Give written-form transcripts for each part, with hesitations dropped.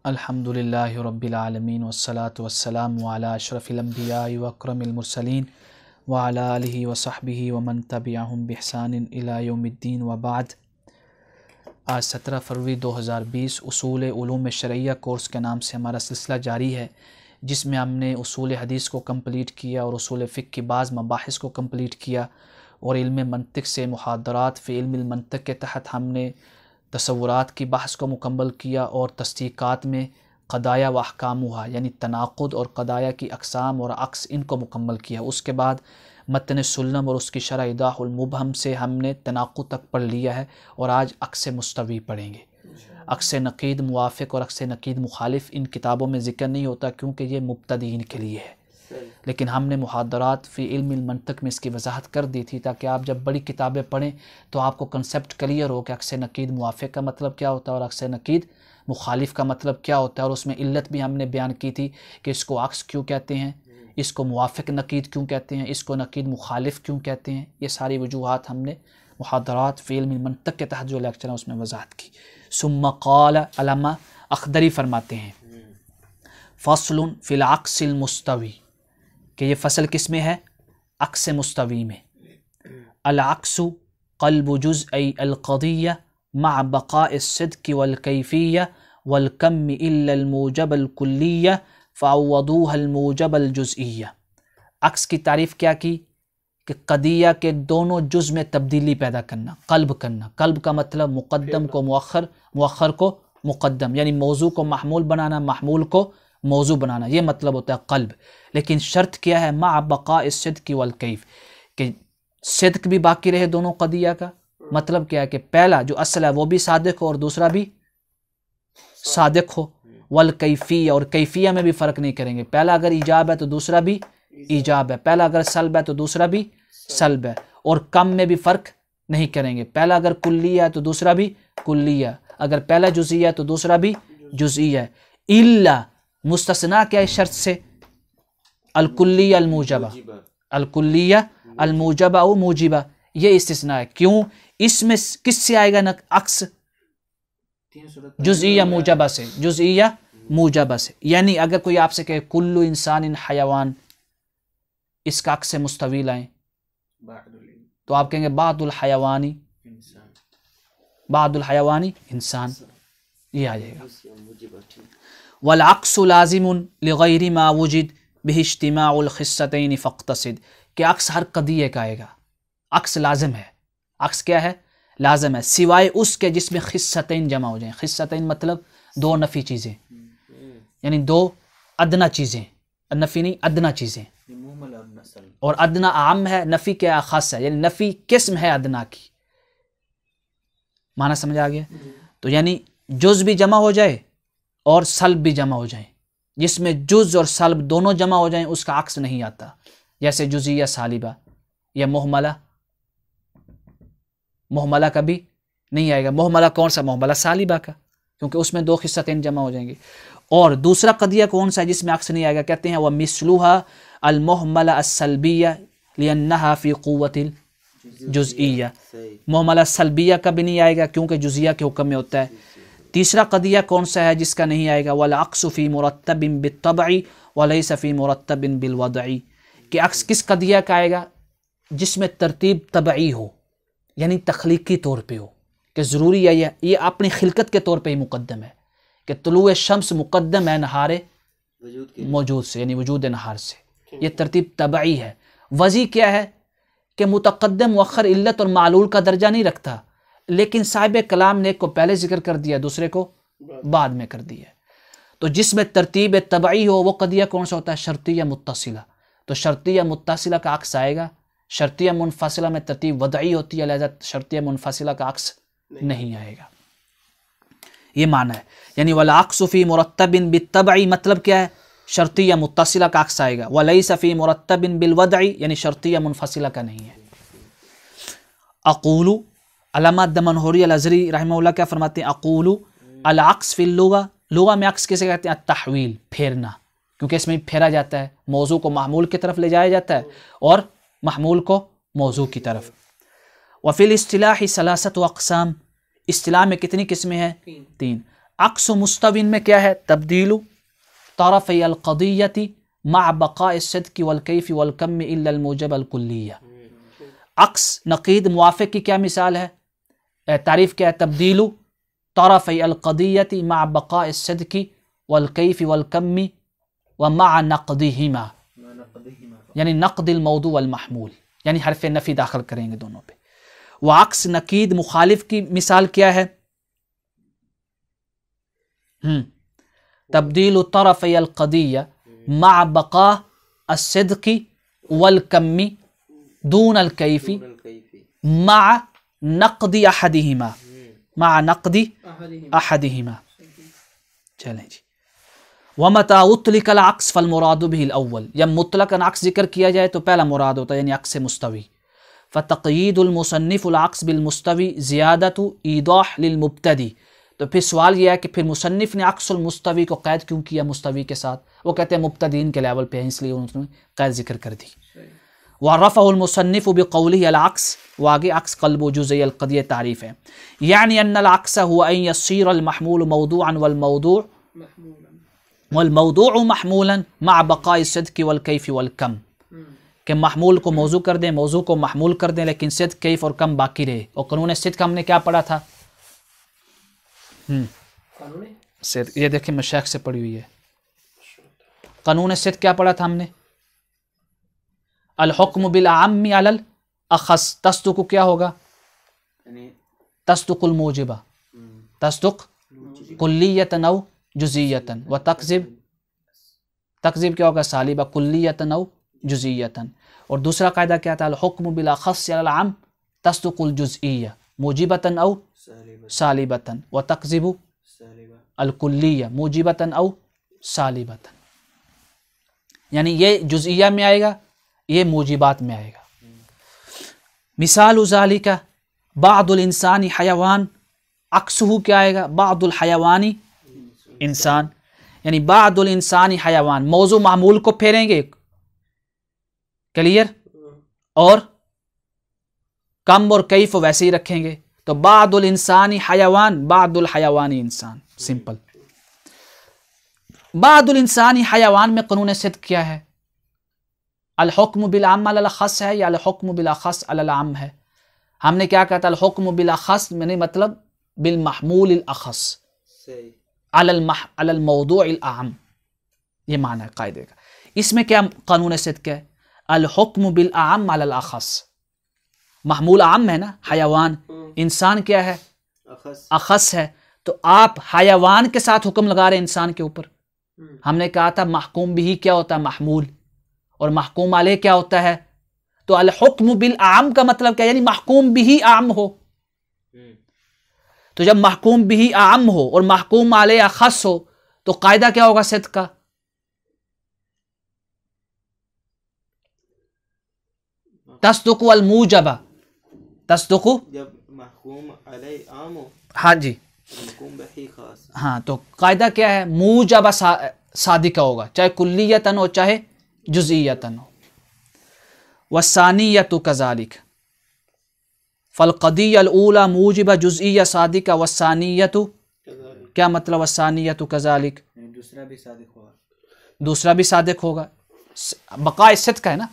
अल्हम्दुलिल्लाहि रब्बिल आलमीन वस्सलातु वस्सलामु अला अशरफिल अंबियाइ व अकरमिल मुरसलीन व अला आलिहि व सहबिहि व मन तबिअहुम बिइहसानिन इला यौमिद्दीन व बाद। आज 17 फरवरी 2020 उसूल उलूम शरइया कोर्स के नाम से हमारा सिलसिला जारी है, जिसमें हमने उसूल हदीस को कंप्लीट किया और उसूल फ़िक़्ह की बाज़ मबाहिस को कंप्लीट किया और इल्म मंतिक से मुहादरात फ़ी इल्म मंतिक के तहत हमने तसव्वुरात की बहस को मुकम्मल किया और तस्दीक़ात में क़दाया व अहकामुहा यानी तनाक़ुद और क़दाया की अक़साम और अक्स इनको मुकम्मल किया। उसके बाद मतन सुल्लम और उसकी शरह ईज़ाह अलमुबहम से हमने तनाक़ुद तक पढ़ लिया है और आज अक्स मुस्तवी पढ़ेंगे। अक्स नक़ीद मुवाफ़िक़ और अक्स नक़ीद मुखालिफ इन किताबों में ज़िक्र नहीं होता क्योंकि ये मुब्तदीन के लिए है, लेकिन हमने मुहादरात फ़ी इल्म मंतक में इसकी वजाहत कर दी थी ताकि आप जब बड़ी किताबें पढ़ें तो आपको कंसेप्ट क्लियर हो कि अक्स नक़ीद मुवाफ़िक़ का मतलब क्या होता है और अक्स नक़ीद मुखालिफ का मतलब क्या होता है। और उसमें इल्लत भी हमने बयान की थी कि इसको अक्स क्यों कहते हैं, इसको मुवाफ़िक़ नक़ीद क्यों कहते हैं, इसको नक़ीद मुखालिफ क्यों कहते हैं। ये सारी वजूहात हमने मुहादरात फ़ी इल्म मंतक के तहत जो लेक्चर है उसमें वजाहत की। सुम्मा क़ाल अल्लामा अख़दरी फरमाते हैं फ़स्लुन फ़िल अक्सिल मुस्तवी कि ये फ़सल किस में है, अक्स मुस्तवी में। अल अक्सु क़ल्बु जुज़अई अल क़दिय्या मअ बक़ाइ सिद्क़ वल कैफ़िय्या वल कम्मि इल्ला अल मूजब अल कुल्लिय्या फ़अव्वदूहा अल मूजब अल जुज़इय्या। अक्स की तारीफ़ क्या की कि क़दिया के दोनों जुज़ में तब्दीली पैदा करना, क़ल्ब करना। क़ल्ब का मतलब मुक़द्दम को मुअख़्ख़र, मुअख़्ख़र को मुक़द्दम, यानी मौजू को महमूल बनाना, महमूल को मौजू बनाना, ये मतलब होता है क़ल्ब। लेकिन शर्त क्या है, मा बक़ाइ सिद्क़ वल कैफ़, कि सिद्क़ भी बाकी रहे दोनों क़दिया का। मतलब क्या है कि पहला जो असल है वो भी सादिक़ हो और दूसरा भी सादिक़ हो। वल कैफ़िय्या, और कैफ़िय्या में भी फ़र्क नहीं करेंगे, पहला अगर ईजाब है तो दूसरा भी ईजाब है, पहला अगर सल्ब है तो दूसरा भी सल्ब है। और कम में भी फ़र्क नहीं करेंगे, पहला अगर कुल्लिया है तो दूसरा भी कुल्लिया, अगर पहला जुज़इया है तो दूसरा भी जुज़इया है। इल्ला मुस्तस्ना क्या है शर्त से, अल कुल्लिया अल मूजबा, अल कुल्लिया अल मूजबा व मूजिबा, ये इस्तिस्ना है। क्यों, इसमें किससे आएगा ना अक्स, जुज़इया मूजबा से, जुज़इया मूजबा से। यानी अगर कोई आपसे कहे कुल्लु इंसान हयावान, इसका अक्स मुस्तवी लाएं तो आप कहेंगे बादुल हयावानी, बादुल हयावानी इंसान, ये आ जाएगा। वल अक्सु लाज़िमुन लिग़ैरि मा वुजिद बिहि इज्तिमाउल खिस्सतैन फ़क़्तसिद, कि अक्स हर क़दिये का आएगा, अक्स लाज़िम है। अक्स क्या है, लाज़िम है, सिवाय उसके जिसमें खिस्सतैन जमा हो जाएं। खिस्सतैन मतलब दो नफ़ी चीज़ें, यानी दो अदना चीज़ें, नफ़ी नहीं अदना चीज़ें। और अदना आम है, नफ़ी क्या ख़ास है, यानी नफ़ी किस्म है अदना की। माना समझ आ गया। तो यानी जुज़ भी जमा हो जाए और सल्ब भी जमा हो जाए, जिसमें जुज़ और सल्ब दोनों जमा हो जाएं उसका अक्स नहीं आता। जैसे जुज़िया सालिबा या मुहमला, मुहमला कभी नहीं आएगा। मुहमला कौन सा, मुहमला सालिबा का, क्योंकि उसमें दो खिस्सतैन जमा हो जाएंगे। और दूसरा क़दिया कौन सा है जिसमें अक्स नहीं आएगा, कहते हैं वह मिसलुहा अल मुहमला अस्सल्बिया लिअन्नहा फ़ी क़ुव्वतिल जुज़इया। मुहमला सल्बिया का भी नहीं आएगा क्योंकि जुज़िया के हुक्म में होता है। तीसरा क़दिया कौन सा है जिसका नहीं आएगा, वल अक्सु फ़ी मुरत्तबिन बित्तबई व लैसा फ़ी मुरत्तबिन बिलवदई, कि अक्स किस क़दिया का आएगा जिसमें तरतीब तबई हो, यानी तख्लीकी तौर पे हो, कि ज़रूरी है ये अपनी खिलकत के तौर पे ही मुक़द्दम है, कि तुलूए शम्स मुक़द्दम है नहारे मौजूद से, यानी वजूद नहार से, ये तरतीब तबई है। वज़ी क्या है कि मुतक़द्दम मुअख़्ख़र इल्लत और मालूल का दर्जा नहीं रखता, लेकिन साहिब कलाम ने एक को पहले जिक्र कर दिया, दूसरे को बाद में कर दिया। तो जिसमें तरतीब तबई हो वो क़दिया कौन सा होता है, शर्तिया मुत्तसिला। तो शर्तिया मुत्तसिला का अक्स आएगा, शर्तिया मुनफसिला में तरतीब वदई होती है, लिहाजा शर्तिया मुनफसिला का अक्स नहीं आएगा। ये माना है, यानी वल अक्सु फ़ी मुरत्तबिन बित्तबई मतलब क्या है, शर्तिया मुत्तसिला का अक्स आएगा। व लैसा फ़ी मुरत्तबिन बिलवदई, यानी शर्तिया मुनफसिला का नहीं है। अक़ूलु, अल्लामा दमनहुरी अल-अज़री रहमहुल्लाह क्या फरमाते हैं, अक़ूलु अल अक्स फ़िल लुगा, लुगा में अक्स किसे कहते हैं, तहवील, फेरना, क्योंकि इसमें फेरा जाता है, मौजू को महमूल की तरफ ले जाया जाता है और महमूल को मौजू की तरफ। व फ़िल इस्तिलाहि सलासतु अक़साम, इस्तिलाह में कितनी किस्में हैं, तीन। अक्स मुस्तविन में क्या है? तब्दीलु तरफ़ै अल-क़दिय्यति मअ बक़ाइ सिद्क़ि वल कैफ़ि वल कम्मि इल्ला अल-मूजब अल-कुल्लिय्या। अक्स नक़ीद मुवाफ़िक़ की क्या मिसाल है? तारीफ़ क्या है? तब्दीलु तरफ़ै अल-क़दिय्यति मअ बक़ाइ सिद्क़ि वल कैफ़ि वल कम्मि व मअ नक़दिहिमा, यानी नक़दिल मौदू वल महमूल, यानी हर्फ़ नफ़ी दाखिल करेंगे दोनों पे। व अक्स नक़ीद मुखालिफ की मिसाल क्या है? तब्दीलु तरफ़ै अल-क़दिय्या मअ बक़ा अस-सिद्क़ि वल कम्मि दून अल-कैफ़ि मअ नक़दि अहदिहिमा, मअ नक़दि अहदिहिमा। चलें जी। वमता उतलिकल अक्स फल मुरादु बिहिल अव्वल, जब मुतलकन अक्स जिक्र किया जाए तो पहला मुराद होता है यानी अक्स मुस्तवी। फ़तक़यीदुल मुसन्निफ़ुल अक्स बिल मुस्तवी ज़ियादतु ईदाह लिल मुब्तदी। तो फिर सवाल यह है कि फिर मुसन्निफ़ ने अक्सुल मुस्तवी को क़ैद क्यों किया मुस्तवी के साथ? वो कहते हैं मुब्तदीन के लेवल पे है, इसलिए उन्होंने क़ैद जिक्र कर दी। वरफ़अहुल मुसन्निफ़ु बिक़ौलिही अल अक्स, वो आगे अक्स क़ल्बु जुज़ई अल क़दिय्या तारीफ़ है, यानी अन्नल अक्स हुवा अन यसीर अल महमूल मौदूअन वल मौदूअ महमूलन मअ बक़ाइ सिद्क़ि वल कैफ़ि वल कम, कि महमूल को मौजू कर दें, मौजू को महमूल कर दें, लेकिन सिद्क़ कैफ़ और कम बाकी रहे। और कानून सिद्क़ हमने क्या पढ़ा था? सिद्क़, ये देखिए मशाइख़ से पढ़ी हुई है। कानून सिद्क़ क्या पढ़ा था हमने? अल हुक्म बिल आम्मी अलल अख़स, तस्दुक़ क्या होगा? तस्दुक़ुल मूजिबा, तस्दुक़ कुल्लियतन औ जुज़ियतन, व तकज़ीब क्या होगा? सालिबा कुल्लियतन औ जुज़ियतन। और दूसरा कायदा क्या था? अल हुक्म बिल अख़स अलल आम तस्दुक़ुल जुज़इय्या मूजिबतन औ सालिबतन, व तकज़ीबु अल कुल्लिय्या मूजिबतन औ सालिबतन। यानी ये जुज़इय्या में आएगा, ये मूजिबात में आएगा। मिसाल ज़ालिका बादुल इंसानी हयवान, अक्सुहु क्या आएगा? बादुल हयवानी इंसान, यानी बादुल इंसानी हयवान, मौजू मामूल को फेरेंगे, क्लियर, और कम और कैफ वैसे ही रखेंगे। तो बादुल इंसानी हयवान, बादुल हयवानी इंसान, सिंपल। बादुल इंसानी हयवान में कानून सिद्क़ क्या है? अल हुक्म बिल आम अलल ख़स है या अल हुक्म बिल अख़स अलल आम है? हमने क्या कहा था? अल हुक्म बिल अख़स मैंने मतलब बिल महमूल अल अख़स अलल मौदूअल आम, ये माना है कायदे का। इसमें क्या कानून सिद्क़ है? अल हुक्म बिल आम अलल अख़स, महमूल आम है ना, हयवान, इंसान क्या है? अख़स है। तो आप हयवान के साथ हुक्म लगा रहे हैं इंसान के ऊपर। हमने कहा था महकूम बिही क्या होता है? महमूल, और महकूम अलैह क्या होता है? तो अल हुक्म बिल आम का मतलब क्या? यानी महकूम बिही आम हो। तो जब महकूम बिही आम हो और महकूम अलैह अख़स हो तो कायदा क्या होगा सिद्क़ का? तस्दुक़ु अल मूजबा, तस्दुक़ु जब महकूम अलैह आम हो, हाँ जी, महकूम बिही खास। हाँ, तो कायदा क्या है? मूजबा सादिका होगा, चाहे कुल्लियतन हो चाहे जुज़इयतन हो। वस्सानियतु कज़ालिक फल क़दिय्या ऊला मूजिबा जुज़इय्या सादिका वस्सानियतु, क्या मतलब वस्सानियतु कज़ालिक? दूसरा भी सादिक होगा, दूसरा भी सादिक होगा, बक़ाए सिद्क़ है ना।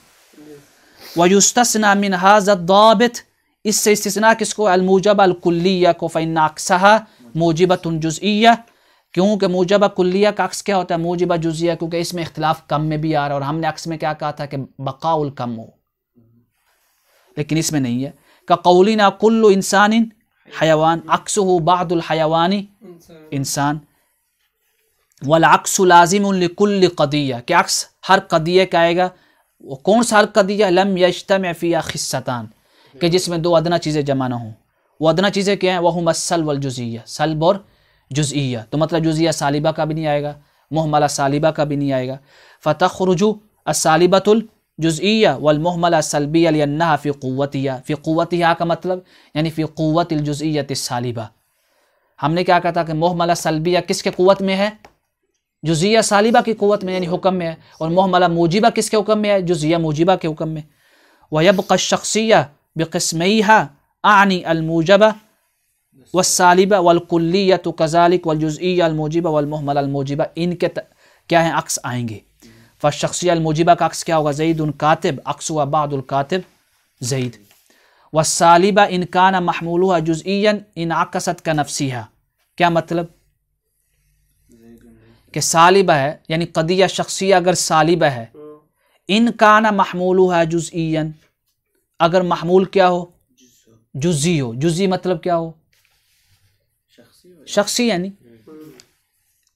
वयुस्तस्ना मिन हाज़ा दाबित, इससे इस्तिस्ना किसको? अल मूजबा अल कुल्लिय्या को, फ़इन्ना अक्सहा मूजिबतुन जुज़इय्या, क्योंकि मूजबा कुल्लिया का अक्स क्या होता है? मूजिबा जुज़िया, क्योंकि इसमें इख्तिलाफ कम में भी आ रहा है, और हमने अक्स में क्या कहा था कि बक़ाउल कम हो, लेकिन इसमें नहीं है। का क़ौलिना कुल्लु इंसानिन हयवान अक्सुहु बादुल हयवानी इंसान, वल अक्सु लाज़िमुन लिकुल्लि क़दिय्या, कि अक्स हर क़दिय्या का आएगा। वो कौन सा हर क़दिय्या? लम यज्तमिअ फ़ीहा ख़िस्सतान, कि जिसमें दो अदना चीज़ें जमा न हों। वो अदना चीज़ें क्या हैं? वहुमा सल्ब वल जुज़इय्या, सल्ब और जुज़इय्या। तो मतलब जुज़इय्या सालिबा का भी नहीं आएगा, मुहमला सालिबा का भी नहीं आएगा। फ़तख़रुजु अस्सालिबतुल जुज़इय्या वल मुहमला सल्बिय्या लिअन्नहा फ़ी क़ुव्वतिहा, फ़ी क़ुव्वतिहा का मतलब यानी फ़ी क़ुव्वतिल जुज़इय्यति सालिबा। हमने क्या कहा था कि मुहमला सल्बिय्या किसके क़ुव्वत में है? जुज़इय्या सालिबा की क़ुव्वत में, यानी हुक्म में है। और मुहमला मूजिबा किसके हुक्म में है? जुज़इय्या मूजिबा के हुक्म में। व यबक़ा शख़सिय्या बिक़िस्मैहा आनी अल मूजबा वस्सालिबा वलकुल्लियतु कज़ालिक वलजुज़इय्या अलमूजिबा वलमुहमल अलमूजिबा, इनके क्या हैं अक्स आएंगे। फ़शख़्सिय्या अलमूजिबा का अक्स क्या होगा, ज़ैदुन कातिब, अक्स हुआ बादुल कातिब ज़ैद। वस्सालिबा इन काना महमूलुहा जुज़इय्यन इन अकसत का नफ्सिहा, क्या मतलब कि सालिबा है यानी क़दिया शख्सिया अगर सालिबा है, इन काना महमूलुहा जुज़इयन, अगर महमूल क्या हो, जुज़ी हो। जुज़ी मतलब क्या हो, शख्सी यानी,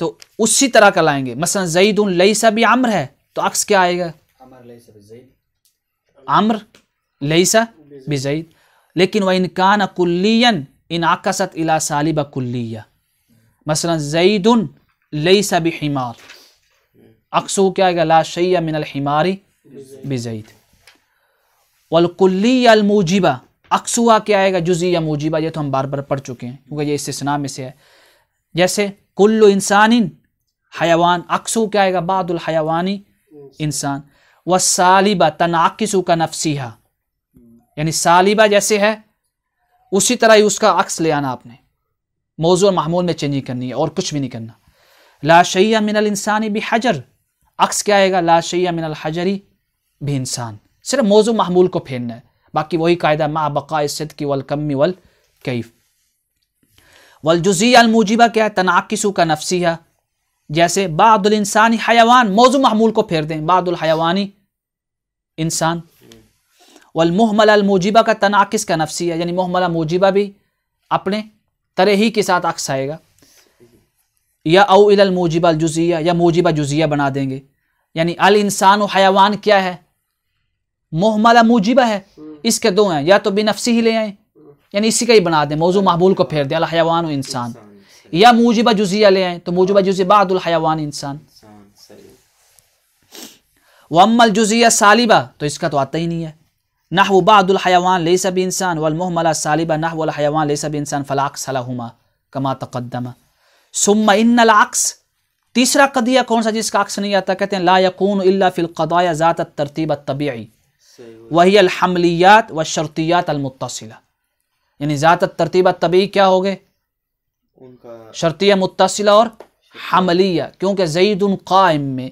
तो उसी तरह का लाएंगे। मसलन ज़ैदुन लैसा भी अम्र है तो अक्स क्या आएगा, अम्र लैसा भी ज़ैद। लेकिन वह इन काना कुल्लियन इन अकसत इला सालिबा कुल्लिया, मसलन ज़ैदुन लैसा भी हिमार, अक्सु क्या आएगा, ला शैया मिनल हिमारी बिज़ैद। वल कुल्लिया अल मूजिबा, अक्सुआ क्या आएगा, जुज़िया मूजिबा। ये तो हम बार बार पढ़ चुके हैं क्योंकि ये इस्तिस्ना में से है। जैसे कुल्लु इंसानिन हयावान, अक्सु क्या आएगा, बादुल हयावानी इंसान। व सालिबा तनाकिसु का नफ्सिहा, यानी सालिबा जैसे है उसी तरह ही उसका अक्स ले आना आपने, मौजू और महमूल में चेंज नहीं करनी है और कुछ भी नहीं करना। ला शैया मिनल इंसानी भी हजर, अक्स क्या आएगा, ला शैया मिनल हजरी भी इंसान। सिर्फ मौजू महमूल को फेरना है, बाकी वही कायदा मा बक़ाए सिद्क़ि वल कम्मी वल कैफ। वल जुज़िय्या अल मूजिबा क्या है, तनाकिसु का नफ्सिहा। जैसे बादुल इंसानी हयावान, मौजू महमूल को फेर दें, बादुल हयावानी इंसान। वल मुहमल अल मूजिबा का तनाकिस का नफ्सिया, यानी मुहमला मूजिबा भी अपने तरह ही के साथ अक्स आएगा। या औ इलल मूजिबा अल जुज़िय्या, या मूजिबा जुज़िय्या बना देंगे। यानी अल इंसान हयावान क्या है, मुहमला मूजिबा है, इसके दो हैं, या तो बिनफ्सी ही ले आए यानी इसी का ही बना दें, मौजू महमूल को फेर दें, अल हयावान इंसान। या मूजिबा जुज़िय्या ले आए तो मूजिबा जुज़िय्या बादुल हयावान इंसान। वम्मल जुज़िय्या सालिबा, तो इसका तो आता ही नहीं है। नहवु बादुल हयावान लैसा बि इंसान वल मुहमला सालिबा नहवुल हयावान लैसा बि इंसान फला अक्स लहुमा कमा तक़द्दम। सुम्मा इन्नल अक्स, तीसरा क़दिया कौन सा जिसका अक्स नहीं आता, कहते हैं ला यकूनु इल्ला फिल क़दाया ज़ात अत-तरतीब अत-तबीई वही अल हमलियात व शर्तियात अल मुत्तसिला। यानी ज़ात अत-तरतीब अत-तबीई क्या हो गए, शर्तिया मुत्तसिला और हमलिया। क्योंकि ज़ैदुन क़ाइम में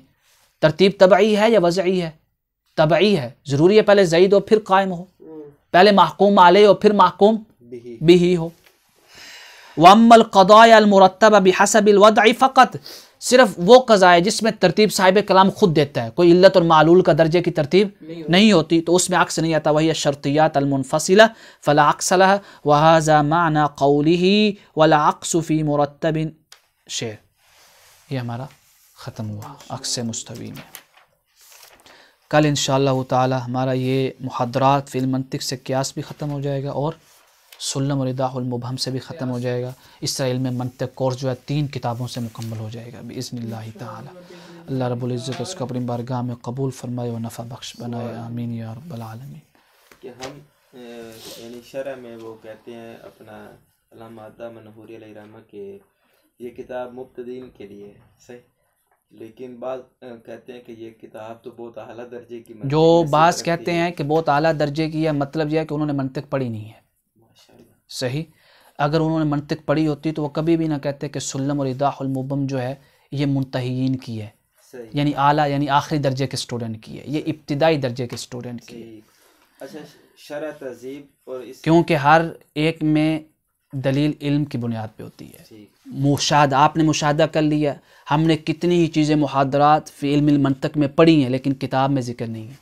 तरतीब तबई है या वज़ई है, तबई है। ज़रूरी है पहले ज़ैद हो फिर कायम हो, पहले महकूम अलैह हो फिर महकूम बिही हो। वअम्मल क़दाया अल मुरत्तबा बिहसबिल वदई फ़क़त, सिर्फ वो क़ज़ा है जिसमें तरतीब साहिब कलाम खुद देता है, कोई इल्लत और मालूल का दर्जे की तरतीब नहीं होती, तो उसमें अक्स नहीं आता। वही शर्तियात अल मुनफ़सिला फ़ला अक्स लहा व हाज़ा माना क़ौलिही वला अक्सु फ़ी मुरत्तबिन शेर। ये हमारा ख़त्म हुआ अक्स मुस्तवी में। कल इंशाअल्लाह ताला हमारा ये मुहदरात फ़िल मंतिक़ से क़ियास भी ख़त्म हो जाएगा और सुल्लम और ईज़ाह अलमुबहम से भी ख़त्म हो जाएगा। इस तरह इल्म मंतिक़ कोर्स जो है 3 किताबों से मुकम्मल हो जाएगा बिइज़्निल्लाहि ताला। अल्लाह रब्बुल इज़्ज़त उसको अपनी बारगाह में कबूल फरमाए व नफ़ा बख्श बनाए, आमीन या रब्बल आलमीन। कि हम यानी शरह में वो कहते हैं अपना अल्लामा मनहूरी अलैहिर्रहमा के ये किताब मुब्तदीन के लिए है, सही, लेकिन बात कहते हैं कि ये किताब तो बहुत आला दर्जे की, जो बास कहते हैं कि बहुत आला दर्जे की है, मतलब यह है कि उन्होंने मंतिक़ पढ़ी नहीं है। सही, अगर उन्होंने मंतिक़ पढ़ी होती तो वो कभी भी ना कहते कि सुल्लम और ईज़ाह अलमुबहम जो है ये मुंतहीन की है, यानी आला यानी आखिरी दर्जे के स्टूडेंट की है, ये इब्तिदाई दर्जे के स्टूडेंट की है। अच्छा, शरह तहज़ीब और इस, क्योंकि हर एक में दलील इल्म की बुनियाद पे होती है। मुशाहदा, आपने मुशाहदा कर लिया, हमने कितनी ही चीज़ें मुहादरात फ़ी इल्म मंतिक़ में पढ़ी हैं लेकिन किताब में ज़िक्र नहीं है,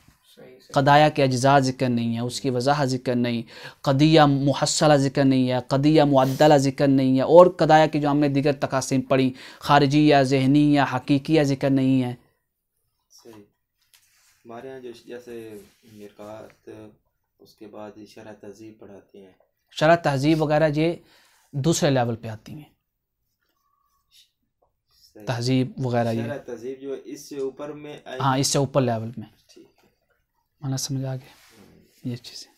क़दाया के अज्ज़ा ज़िक्र नहीं है, उसकी वज़ाह ज़िक्र नहीं, क़दिया मुहस्सला ज़िक्र नहीं है, क़दिया मुअद्दला ज़िक्र नहीं है, और क़दाया की जो हमने दीगर तक़ासीम पढ़ी ख़ारिजी या ज़हनी या हकीकी या ज़िक्र नहीं है। सही, हमारे यहाँ जो जैसे मिरकात उसके बाद शरह तहज़ीब पढ़ाते हैं, शरह तहज़ीब वगैरह ये दूसरे लेवल पे आती हैं, तहज़ीब वगैरह ये शरह तहज़ीब जो इससे ऊपर में, हाँ इससे ऊपर लेवल में, माना समझ आ गया ये चीज़ें।